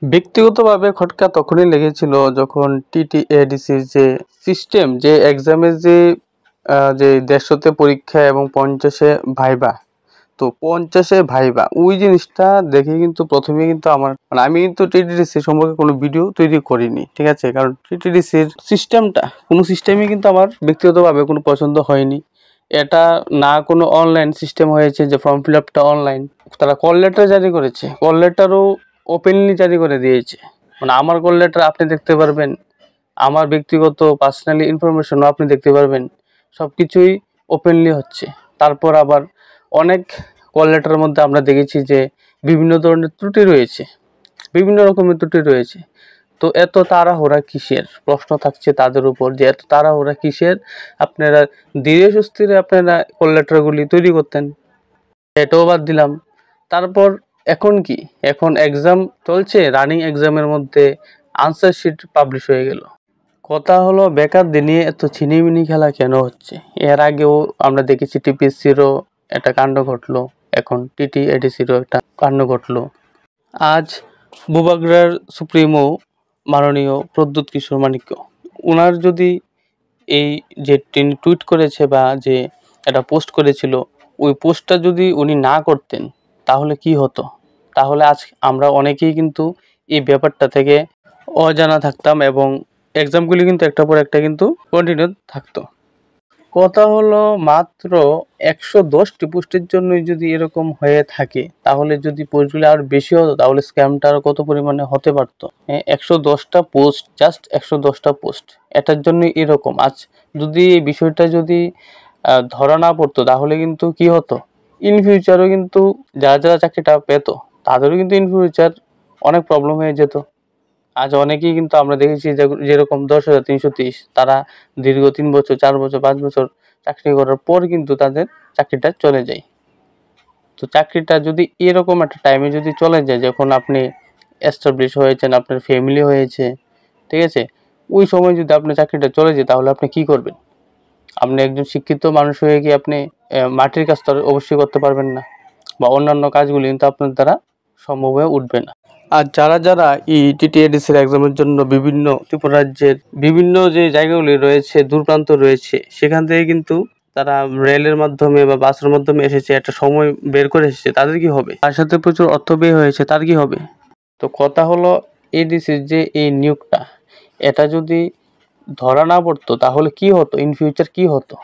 ব্যক্তিগতভাবে খটকা তখনই লেগেছিল যখন টিটিএডিসির যে সিস্টেম, যে এক্সামের যে ১৫০তে পরীক্ষা এবং ৫০-এ ভাইবা। তো ৫০-এ ভাইবা ওই জিনিসটা দেখে কিন্তু প্রথমে কিন্তু আমি কিন্তু টিটিডিসি সম্পর্কে কোনো ভিডিও তৈরি করিনি, ঠিক আছে? কারণ টিটিডিসির সিস্টেমটা কোনো সিস্টেমই কিন্তু আমার ব্যক্তিগতভাবে কোনো পছন্দ হয়নি। এটা না কোনো অনলাইন সিস্টেম হয়েছে যে ফর্ম ফিল আপটা অনলাইন, তারা কল লেটার জারি করেছে, কল লেটারও ওপেনলি জারি করে দিয়েছে। মানে আমার কল লেটার আপনি দেখতে পারবেন, আমার ব্যক্তিগত পার্সোনালি ইনফরমেশনও আপনি দেখতে পারবেন, সব কিছুই ওপেনলি হচ্ছে। তারপর আবার অনেক কল লেটারের মধ্যে আমরা দেখেছি যে বিভিন্ন ধরনের ত্রুটি রয়েছে, বিভিন্ন রকমের ত্রুটি রয়েছে। তো এত তাড়াহুড়া কিসের প্রশ্ন থাকছে তাদের উপর, যে এত তাড়াহুড়া কিসের? আপনারা ধীরে সুস্থিরে আপনারা কল লেটারগুলি তৈরি করতেন। এটাও বাদ দিলাম। তারপর এখন কি, এখন এক্সাম চলছে, রানিং এক্সামের মধ্যে আনসার শিট পাবলিশ হয়ে গেল। কথা হলো বেকারদের নিয়ে এত ছিনিমিনি খেলা কেন হচ্ছে? এর আগেও আমরা দেখেছি টিপিএসসিরও একটা কাণ্ড ঘটলো, এখন টিটিএডিসিরও একটা কাণ্ড ঘটলো। আজ বুবাগরার সুপ্রিমো মাননীয় প্রদ্যুৎ কিশোর মানিক্য, ওনার যদি এই যে তিনি টুইট করেছে বা যে একটা পোস্ট করেছিল, ওই পোস্টটা যদি উনি না করতেন তাহলে কি হতো? তাহলে আজ আমরা অনেকেই কিন্তু এই ব্যাপারটা থেকে অজানা থাকতাম এবং এক্সামগুলি কিন্তু একটার পর একটা কিন্তু কন্টিনিউ থাকতো। কথা হলো মাত্র ১১০টি পোস্টের জন্যই যদি এরকম হয়ে থাকে, তাহলে যদি পোস্টগুলো আরও বেশি হতো তাহলে স্ক্যামটা আরও কত পরিমাণে হতে পারতো। ১১০টা পোস্ট, জাস্ট ১১০টা পোস্ট, এটার জন্যই এরকম। আজ যদি এই বিষয়টা যদি ধরা না পড়তো তাহলে কিন্তু কি হতো, ইন ফিউচারও কিন্তু যারা যারা চাকরিটা পেতো তাদেরও কিন্তু ইন ফিউচার অনেক প্রবলেম হয়ে যেত। আজ অনেকেই কিন্তু আমরা দেখেছি যেরকম ১০,৩৩০, তারা দীর্ঘ ৩ বছর, ৪ বছর, ৫ বছর চাকরি করার পর কিন্তু তাদের চাকরিটা চলে যায়। তো চাকরিটা যদি এরকম একটা টাইমে যদি চলে যায়, যখন আপনি এস্টাবলিশ হয়েছেন, আপনার ফ্যামিলি হয়েছে, ঠিক আছে, ওই সময় যদি আপনার চাকরিটা চলে যায় তাহলে আপনি কি করবেন? আপনি একজন শিক্ষিত মানুষ হয়ে কি আপনি মাটির কাজ তো অবশ্যই করতে পারবেন না, বা অন্যান্য কাজগুলি কিন্তু আপনার দ্বারা সম্ভব হয়ে উঠবে না। আর যারা যারা এই টিটিএডিসির এক্সামের জন্য বিভিন্ন ত্রিপুরা রাজ্যের বিভিন্ন যে জায়গাগুলি রয়েছে, দূরপ্রান্ত রয়েছে, সেখান থেকে কিন্তু তারা রেলের মাধ্যমে বা বাসের মাধ্যমে এসেছে, একটা সময় বের করে এসেছে, তাদের কি হবে? তার সাথে প্রচুর অর্থ ব্যয় হয়েছে, তার কি হবে? তো কথা হলো এডিসির যে এই নিয়োগটা, এটা যদি ধরা না পড়তো তাহলে কি হতো, ইন ফিউচার কি হতো?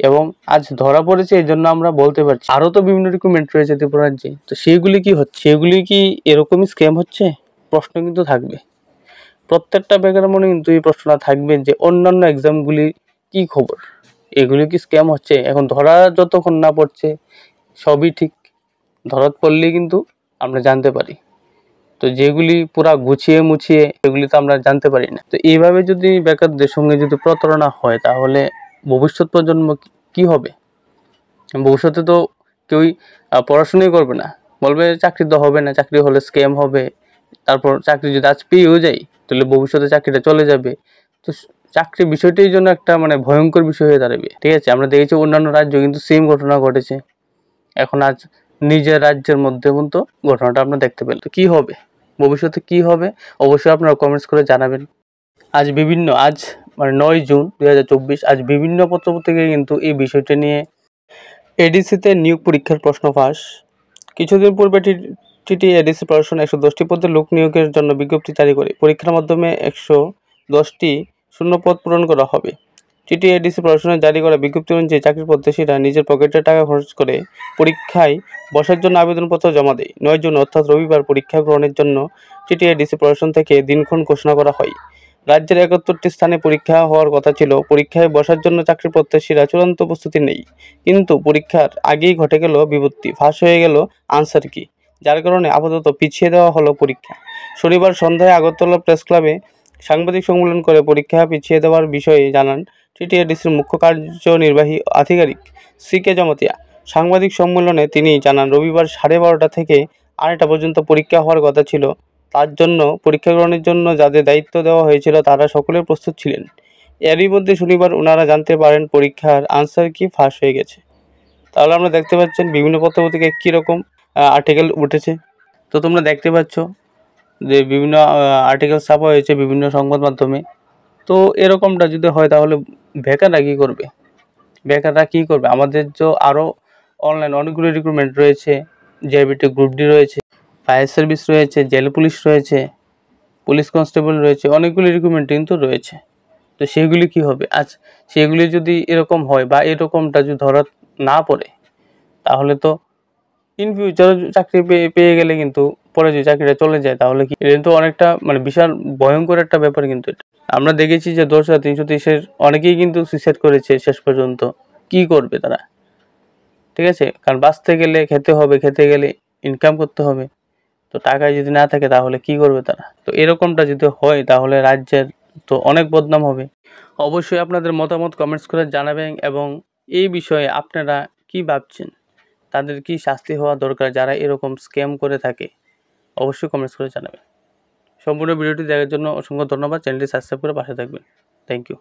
এবং আজ ধরা পড়েছে এই জন্য আমরা বলতে পারছি। আরও তো বিভিন্ন রিক্রুটমেন্ট রয়েছে ত্রিপুরা রাজ্যে, তো সেইগুলি কি হচ্ছে? সেগুলি কি এরকমই স্ক্যাম হচ্ছে? প্রশ্ন কিন্তু থাকবে, প্রত্যেকটা বেকারের মনে কিন্তু এই প্রশ্নটা থাকবে যে অন্যান্য এক্সামগুলি কি খবর, এগুলি কি স্ক্যাম হচ্ছে? এখন ধরা যতক্ষণ না পড়ছে সবই ঠিক, ধরা পড়লেই কিন্তু আমরা জানতে পারি। তো যেগুলি পুরা গুছিয়ে মুছিয়ে এগুলি তো আমরা জানতে পারি না। তো এইভাবে যদি বেকারদের সঙ্গে যদি প্রতারণা হয় তাহলে ভবিষ্যৎ প্রজন্ম কি হবে? ভবিষ্যতে তো কেউই পড়াশোনাই করবে না, বলবে চাকরি তো হবে না, চাকরি হলে স্ক্যাম হবে। তারপর চাকরি যদি আজ পেয়েও যাই তাহলে ভবিষ্যতে চাকরিটা চলে যাবে। তো চাকরির বিষয়টির জন্য একটা ভয়ঙ্কর বিষয় হয়ে দাঁড়াবে, ঠিক আছে? আমরা দেখেছি অন্যান্য রাজ্য কিন্তু সেম ঘটনা ঘটেছে। এখন আজ নিজের রাজ্যের মধ্যে কিন্তু ঘটনাটা আমরা দেখতে পেলাম। তো কী হবে, ভবিষ্যতে কী হবে, অবশ্যই আপনারা কমেন্টস করে জানাবেন। আজ ৯ জুন ২০২৪, আজ বিভিন্ন পত্রপত্রিকায় কিন্তু এই বিষয়টি নিয়ে এডিসিতে নিয়োগ পরীক্ষার প্রশ্ন ফাঁস। কিছুদিন পূর্বে টিটিএডিসি প্রশাসন ১১০টি পদে লোক নিয়োগের জন্য বিজ্ঞপ্তি জারি করে পরীক্ষার মাধ্যমে ১১০টি শূন্যপদ পূরণ করা হবে। টিটিএডিসি প্রশাসনের জারি করা বিজ্ঞপ্তি অনুযায়ী চাকরির প্রত্যাশীরা নিজের পকেটের টাকা খরচ করে পরীক্ষায় বসার জন্য আবেদনপত্র জমা দেয়। ৯ জুন অর্থাৎ রবিবার পরীক্ষা গ্রহণের জন্য টিটিএডিসি প্রশাসন থেকে দিনক্ষণ ঘোষণা করা হয়। রাজ্যের ৭১টি স্থানে পরীক্ষা হওয়ার কথা ছিল। পরীক্ষায় বসার জন্য চাকরি প্রত্যাশীরা চূড়ান্ত প্রস্তুতি নেই, কিন্তু পরীক্ষার আগেই ঘটে গেল বিপত্তি, ফাঁস হয়ে গেল আনসার কি, যার কারণে আপাতত পিছিয়ে দেওয়া হলো পরীক্ষা। শনিবার সন্ধ্যায় আগরতলা প্রেস ক্লাবে সাংবাদিক সম্মেলন করে পরীক্ষা পিছিয়ে দেওয়ার বিষয়ে জানান টিটিএডিসির মুখ্য কার্যনির্বাহী আধিকারিক CK জমাতিয়া। সাংবাদিক সম্মেলনে তিনি জানান, রবিবার 12:30 থেকে 2:30 পর্যন্ত পরীক্ষা হওয়ার কথা ছিল। তার জন্য পরীক্ষা গ্রহণের জন্য যাদের দায়িত্ব দেওয়া হয়েছিল তারা সকলে প্রস্তুত ছিলেন। এরই মধ্যে শনিবার ওনারা জানতে পারেন পরীক্ষার আনসার কি ফাঁস হয়ে গেছে। তাহলে আমরা দেখতে পাচ্ছেন বিভিন্ন পত্রপত্রিকায় কীরকম আর্টিকেল উঠেছে। তো তোমরা দেখতে পাচ্ছ যে বিভিন্ন আর্টিকেল ছাপা হয়েছে বিভিন্ন সংবাদ মাধ্যমে। তো এরকমটা যদি হয় তাহলে বেকাররা কী করবে? বেকাররা কী করবে? আমাদের যে আরও অনলাইন অনেকগুলো রিক্রুটমেন্ট রয়েছে, জেআইবিটি গ্রুপ ডি রয়েছে, ফায়ার সার্ভিস রয়েছে, জেল পুলিশ রয়েছে, পুলিশ কনস্টেবল রয়েছে, অনেকগুলি রিক্রুটমেন্ট কিন্তু রয়েছে। তো সেগুলি কী হবে? আচ্ছা, সেগুলি যদি এরকম হয় বা এরকমটা যদি ধরা না পড়ে, তাহলে তো ইন ফিউচার চাকরি পেয়ে গেলে কিন্তু পরে যদি চাকরিটা চলে যায় তাহলে কি, এটা তো অনেকটা মানে বিশাল ভয়ঙ্কর একটা ব্যাপার কিন্তু এটা। আমরা দেখেছি যে 10,330-এর অনেকেই কিন্তু সুইসাইড করেছে শেষ পর্যন্ত। কি করবে তারা? ঠিক আছে, কারণ বাঁচতে গেলে খেতে হবে, খেতে গেলে ইনকাম করতে হবে। তো টাকায় যদি না থাকে তাহলে কি করবে তারা? তো এরকমটা যদি হয় তাহলে রাজ্যের তো অনেক বদনাম হবে। অবশ্যই আপনাদের মতামত কমেন্টস করে জানাবেন এবং এই বিষয়ে আপনারা কি ভাবছেন? তাদের কি শাস্তি হওয়া দরকার যারা এরকম স্ক্যাম করে থাকে? অবশ্যই কমেন্টস করে জানাবেন। সম্পূর্ণ ভিডিওটি দেখার জন্য অসংখ্য ধন্যবাদ। চ্যানেলটি সাবস্ক্রাইব করে পাশে থাকবেন। Thank you.